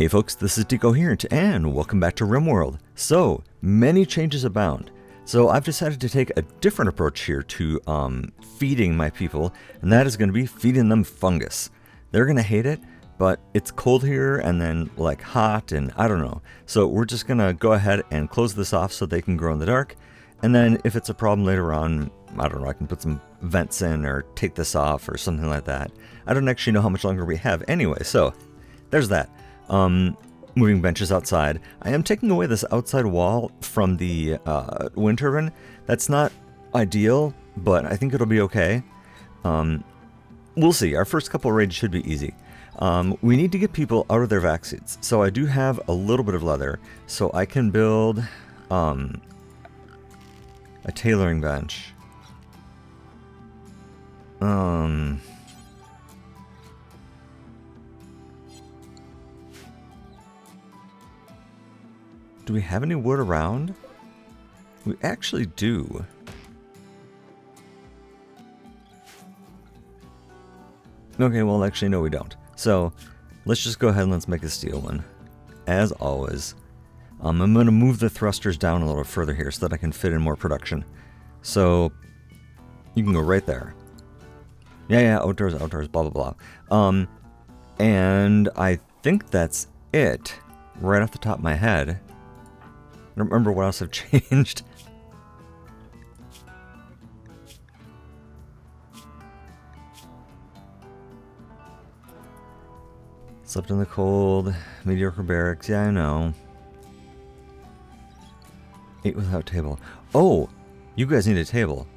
Hey folks, this is Decoherent, and welcome back to Rimworld. So, many changes abound. So I've decided to take a different approach here to feeding my people, and that is going to be feeding them fungus. They're going to hate it, but it's cold here and then like hot and I don't know. So we're just going to go ahead and close this off so they can grow in the dark. And then if it's a problem later on, I don't know, I can put some vents in or take this off or something like that. I don't actually know how much longer we have anyway, so there's that. Moving benches outside. I am taking away this outside wall from the wind turbine. That's not ideal, but I think it'll be okay. We'll see. Our first couple raids should be easy. We need to get people out of their vac suits. So I do have a little bit of leather, so I can build a tailoring bench. Do we have any wood around? We actually do. Okay, well actually no we don't. So let's just go ahead and let's make a steel one. As always. I'm going to move the thrusters down a little further here so that I can fit in more production. So you can go right there. Yeah, outdoors, blah blah blah. And I think that's it right off the top of my head. I don't remember what else I've changed. Slept in the cold, mediocre barracks, yeah I know. Ate without table. Oh, you guys need a table.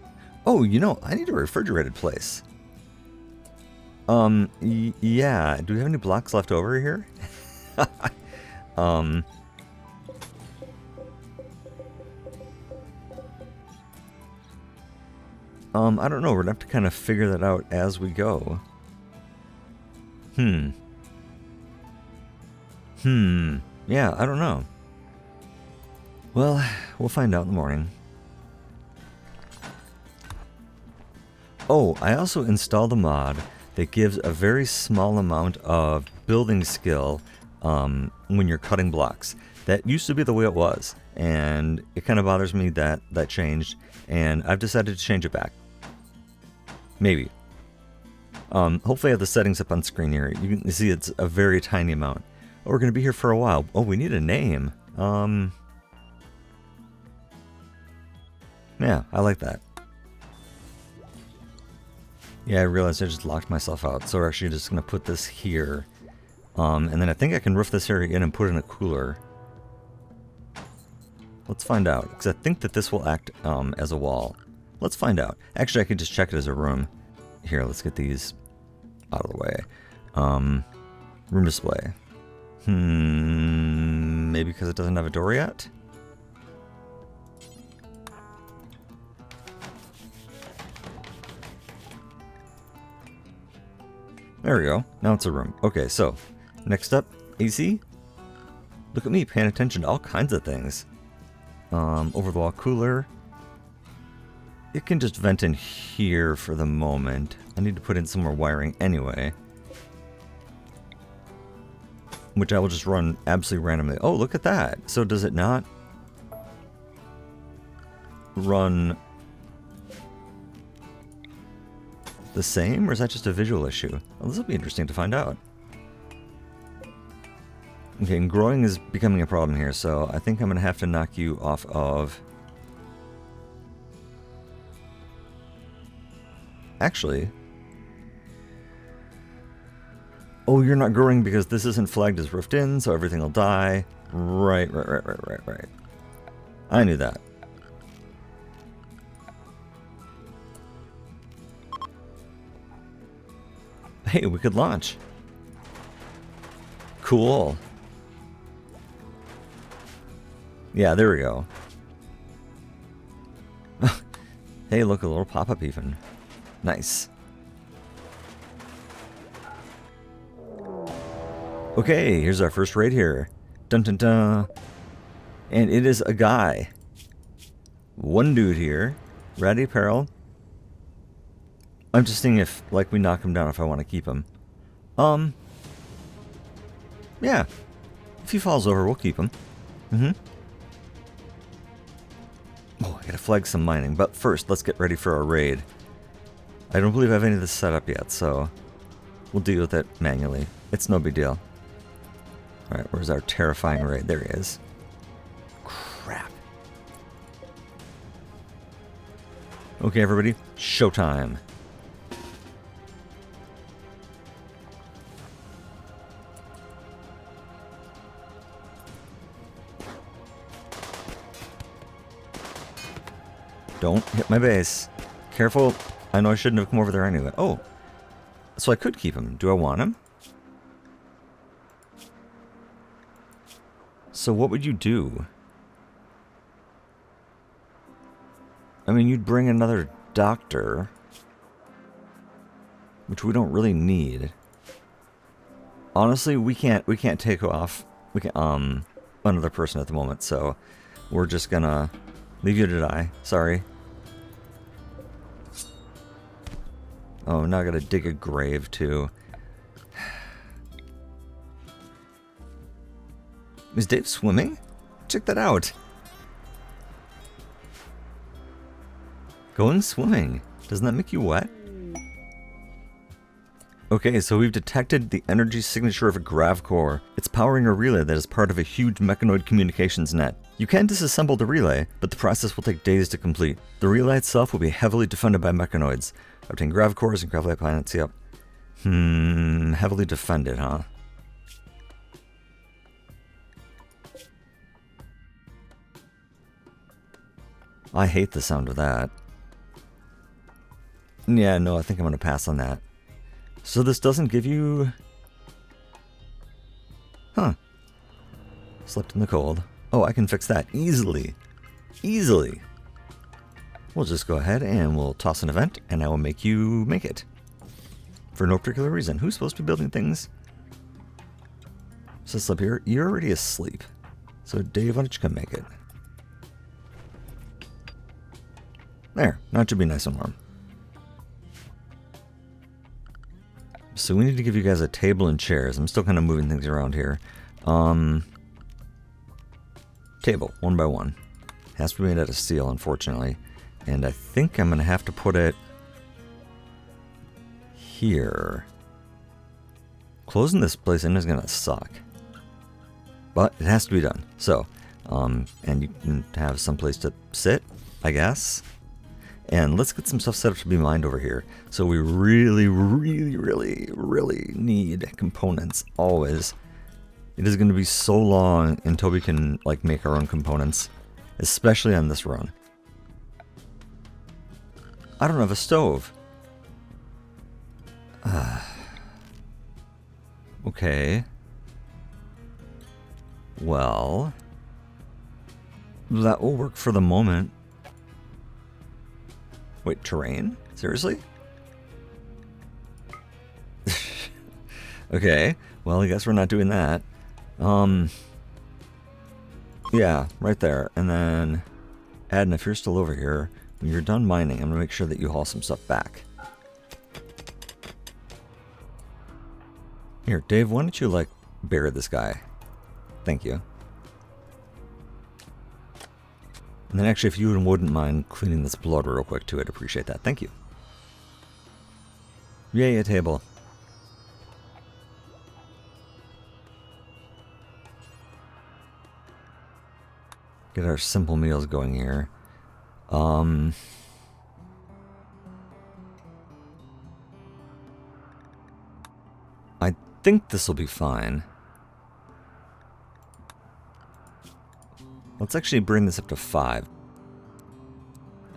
Oh, you know, I need a refrigerated place. Yeah, do we have any blocks left over here? I don't know. We're going to have to kind of figure that out as we go. Yeah, I don't know. Well, we'll find out in the morning. Oh, I also installed a mod that gives a very small amount of building skill when you're cutting blocks. That used to be the way it was, and it kind of bothers me that that changed, and I've decided to change it back. Maybe. Hopefully I have the settings up on screen here. You can see it's a very tiny amount. Oh, we're going to be here for a while. Oh, we need a name. Yeah, I like that. Yeah, I realized I just locked myself out. So we're actually just going to put this here. And then I think I can roof this area in and put in a cooler. Let's find out. Because I think that this will act as a wall. Let's find out. Actually, I could just check it as a room. Here, let's get these out of the way. Room display. Maybe because it doesn't have a door yet? There we go. Now it's a room. Okay, so next up, AC. Look at me paying attention to all kinds of things. Over the wall cooler. It can just vent in here for the moment. I need to put in some more wiring anyway. Which I will just run absolutely randomly. Oh, look at that. So does it not run the same, or is that just a visual issue? Well, this will be interesting to find out. Okay, and growing is becoming a problem here, so I think I'm going to have to knock you off of... Actually... Oh, you're not growing because this isn't flagged as roofed in, so everything will die. Right. I knew that. Hey, we could launch. Cool. Yeah, there we go. Hey, look, a little pop-up even. Nice. Okay, here's our first raid here. Dun dun dun. And it is a guy. One dude here. Ratty apparel. I'm just seeing if, like, we knock him down if I want to keep him. Yeah. he falls over, we'll keep him. Oh, I gotta flag some mining, but first, let's get ready for our raid. I don't believe I have any of this set up yet, so we'll deal with it manually. It's no big deal. Alright, where's our terrifying raid? There he is. Crap. Okay, everybody, showtime. Don't hit my base. Careful. I know I shouldn't have come over there anyway. Oh. So I could keep him. Do I want him? So what would you do? I mean, you'd bring another doctor. Which we don't really need. Honestly, we can't take off another person at the moment, so we're just gonna leave you to die. Sorry. Oh, now I gotta dig a grave, too. Is Dave swimming? Check that out. Going swimming. Doesn't that make you wet? Okay, so we've detected the energy signature of a grav core. It's powering a relay that is part of a huge mechanoid communications net. You can disassemble the relay, but the process will take days to complete. The relay itself will be heavily defended by mechanoids. Obtain grav cores and gravite planets, yep. Heavily defended, huh? I hate the sound of that. Yeah, no, I think I'm going to pass on that. So this doesn't give you... Huh. Slept in the cold. Oh, I can fix that easily. Easily. We'll just go ahead and we'll toss an event, and I will make you make it. For no particular reason. Who's supposed to be building things? So up here, you're already asleep. So Dave, why don't you come make it? There. Now it should be nice and warm. So we need to give you guys a table and chairs. I'm still kind of moving things around here. Table, 1 by 1. Has to be made out of steel, unfortunately. And I think I'm going to have to put it here. Closing this place in is going to suck. But it has to be done. So, and you can have some place to sit, I guess. And let's get some stuff set up to be mined over here. So we really, really, really, really need components, always. It is going to be so long until we can, like, make our own components. Especially on this run. I don't have a stove. Okay. Well, that will work for the moment. Wait, terrain? Seriously? Okay. Well, I guess we're not doing that. Yeah, right there. And then, Adden, if you're still over here, when you're done mining, I'm going to make sure that you haul some stuff back. Here, Dave, why don't you, like, bury this guy? Thank you. And then actually, if you wouldn't mind cleaning this blood real quick too, I'd appreciate that. Thank you. Yay, a table. Get our simple meals going here. I think this will be fine. Let's actually bring this up to 5.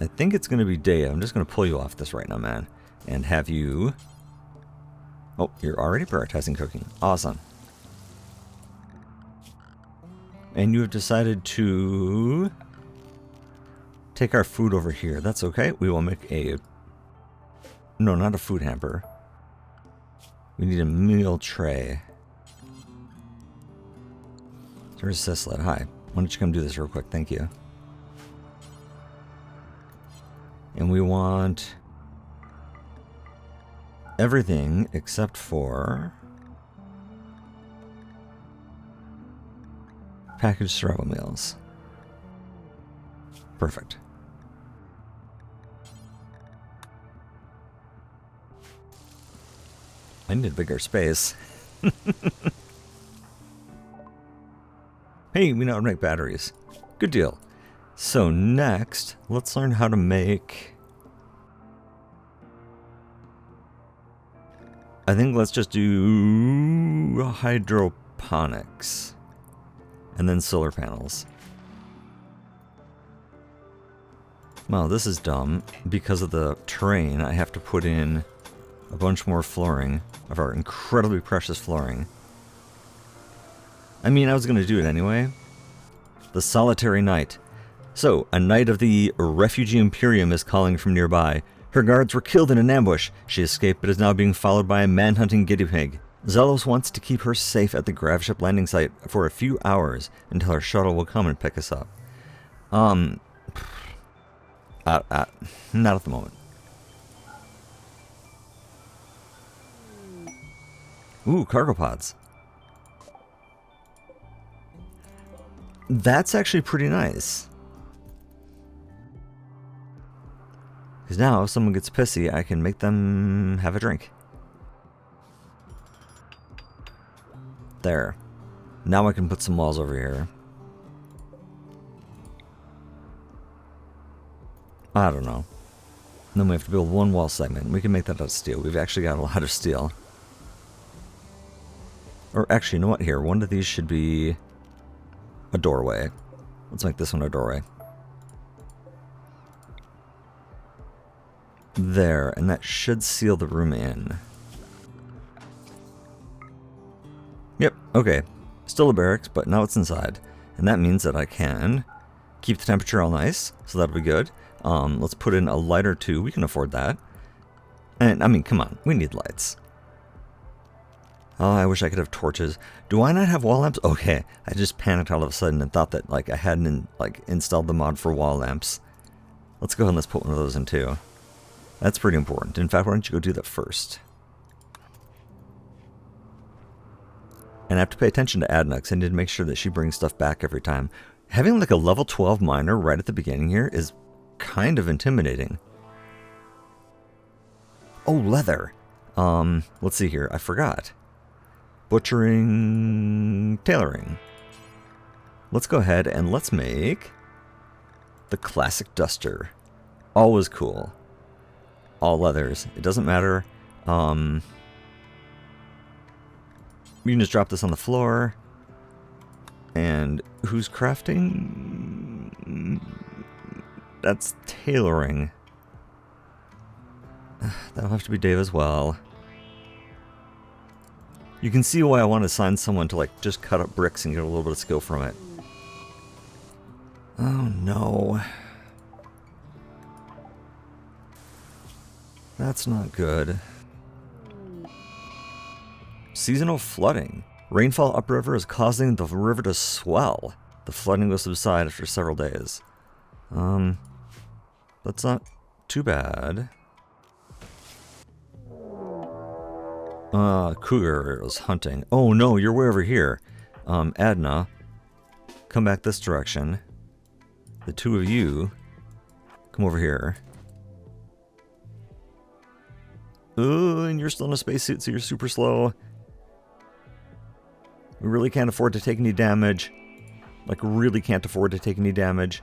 I think it's going to be Dave. I'm just going to pull you off this right now, man. And have you... Oh, you're already prioritizing cooking. Awesome. And you have decided to take our food over here. That's okay. We will make a... No, not a food hamper. We need a meal tray. There's Sisled. Hi. Why don't you come do this real quick? Thank you. And we want everything except for Packaged survival meals. Perfect. I need a bigger space. Hey, we know how to make batteries. Good deal. So next, let's learn how to make... I think let's just do hydroponics. And then solar panels. Well, this is dumb. Because of the terrain, I have to put in a bunch more flooring of our incredibly precious flooring. I mean, I was going to do it anyway. The solitary knight. So, a knight of the refugee Imperium is calling from nearby. Her guards were killed in an ambush. She escaped but is now being followed by a man-hunting guinea pig. Zelos wants to keep her safe at the gravship landing site for a few hours until her shuttle will come and pick us up. Not at the moment. Ooh, cargo pods. That's actually pretty nice. Because now if someone gets pissy, I can make them have a drink. There. Now I can put some walls over here. I don't know. And then we have to build one wall segment. We can make that out of steel. We've actually got a lot of steel. Or actually, you know what? Here, one of these should be a doorway. Let's make this one a doorway. There, and that should seal the room in. Yep, okay. Still a barracks, but now it's inside. And that means that I can keep the temperature all nice, so that'll be good. Let's put in a light or two. We can afford that. And, I mean, come on. We need lights. Oh, I wish I could have torches. Do I not have wall lamps? Okay, I just panicked all of a sudden and thought that, like, I hadn't, installed the mod for wall lamps. Let's go ahead and let's put one of those in, too. That's pretty important. In fact, why don't you go do that first? And I have to pay attention to Adna, because I need to make sure that she brings stuff back every time. Having, like, a level 12 miner right at the beginning here is kind of intimidating. Oh, leather. Let's see here. I forgot. Butchering, tailoring. Let's go ahead and let's make the classic duster. Always cool. All leathers. It doesn't matter. You can just drop this on the floor. And who's crafting? That's tailoring. That'll have to be Dave as well. You can see why I want to assign someone to, like, just cut up bricks and get a little bit of skill from it. Oh, no. That's not good. Seasonal flooding. Rainfall upriver is causing the river to swell. The flooding will subside after several days. That's not too bad. Cougar is hunting. Oh no, you're way over here. Adna, come back this direction. The two of you, come over here. Oh, and you're still in a spacesuit, so you're super slow. We really can't afford to take any damage. Like, really can't afford to take any damage.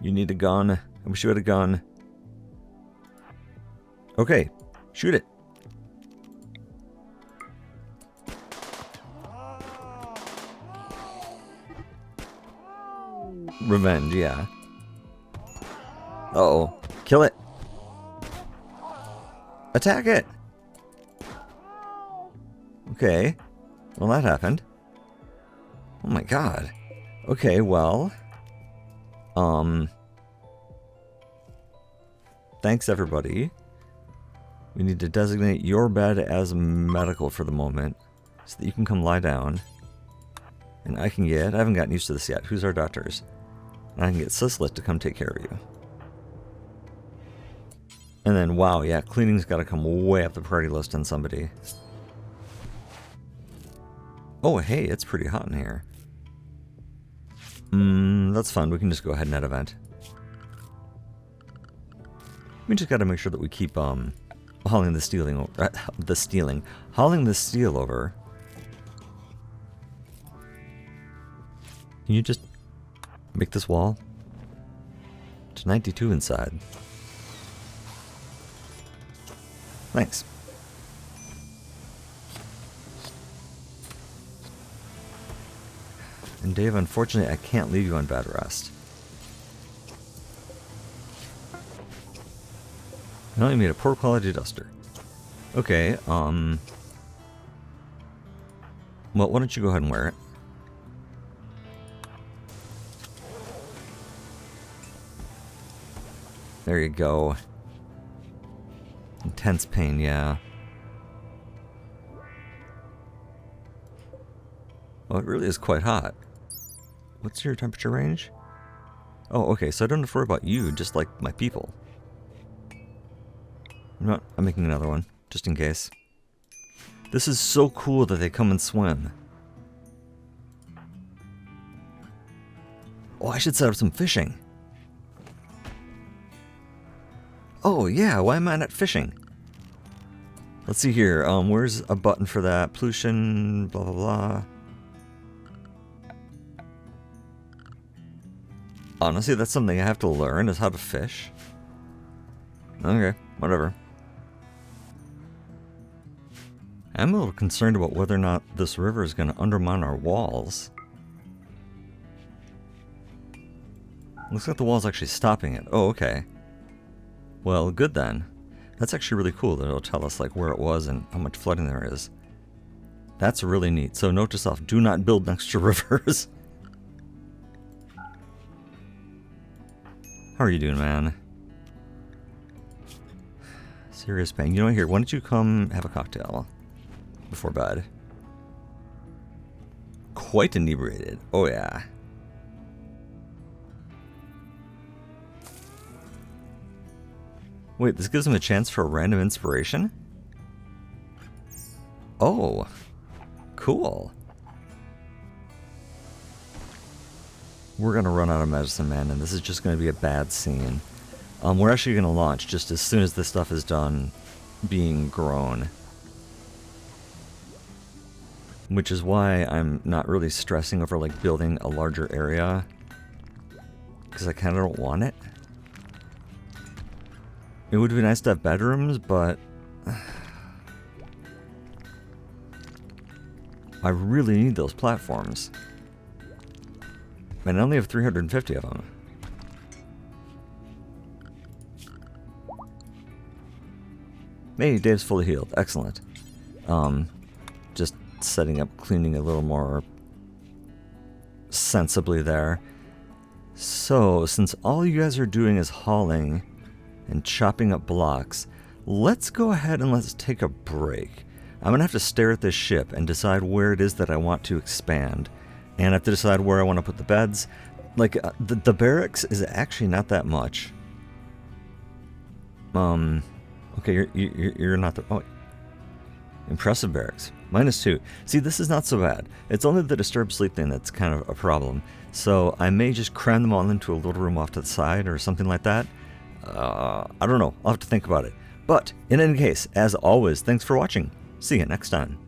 You need a gun. I wish you had a gun. Okay, shoot it. Revenge, yeah. Uh-oh. Kill it. Attack it. Okay. Well, that happened. Oh my god. Okay, well. Thanks, everybody. We need to designate your bed as medical for the moment, so that you can come lie down. And I haven't gotten used to this yet. Who's our doctors? And I can get Sislet to come take care of you. And then, wow, yeah, cleaning's got to come way up the priority list on somebody. Oh, hey, it's pretty hot in here. That's fun. We can just go ahead and add event. We just got to make sure that we keep hauling the steel over. Can you just make this wall? It's 92 inside. Thanks. And Dave, unfortunately, I can't leave you on bed rest. I only made a poor quality duster. Okay, well, why don't you go ahead and wear it? There you go. Intense pain, yeah. Well, it really is quite hot. What's your temperature range? Oh, okay, so I don't have to worry about you, just like my people. You know what? I'm making another one, just in case. This is so cool that they come and swim. Oh, I should set up some fishing. Oh, yeah, why am I not fishing? Let's see here, where's a button for that? Pollution, blah, blah, blah. Honestly, that's something I have to learn, is how to fish. Okay, whatever. I'm a little concerned about whether or not this river is going to undermine our walls. Looks like the wall's actually stopping it. Oh, okay. Well, good then. That's actually really cool that it'll tell us like where it was and how much flooding there is. That's really neat. So note to self, do not build next to rivers. How are you doing, man? Serious pain. You know what, here, why don't you come have a cocktail before bed? Quite inebriated. Oh, yeah. Wait, this gives him a chance for a random inspiration? Oh, cool. We're going to run out of medicine, man, and this is just going to be a bad scene. We're actually going to launch just as soon as this stuff is done being grown. Which is why I'm not really stressing over, like, building a larger area. Because I kind of don't want it. It would be nice to have bedrooms, but I really need those platforms. And I only have 350 of them. Hey, Dave's fully healed. Excellent. Just setting up, cleaning a little more sensibly there. So, since all you guys are doing is hauling and chopping up blocks, let's go ahead and let's take a break. I'm going to have to stare at this ship and decide where it is that I want to expand. And I have to decide where I want to put the beds. Like, the barracks is actually not that much. Okay, you're not the... Oh, impressive barracks. -2. See, this is not so bad. It's only the disturbed sleep thing that's kind of a problem. So I may just cram them all into a little room off to the side or something like that. I don't know. I'll have to think about it. But, in any case, as always, thanks for watching. See you next time.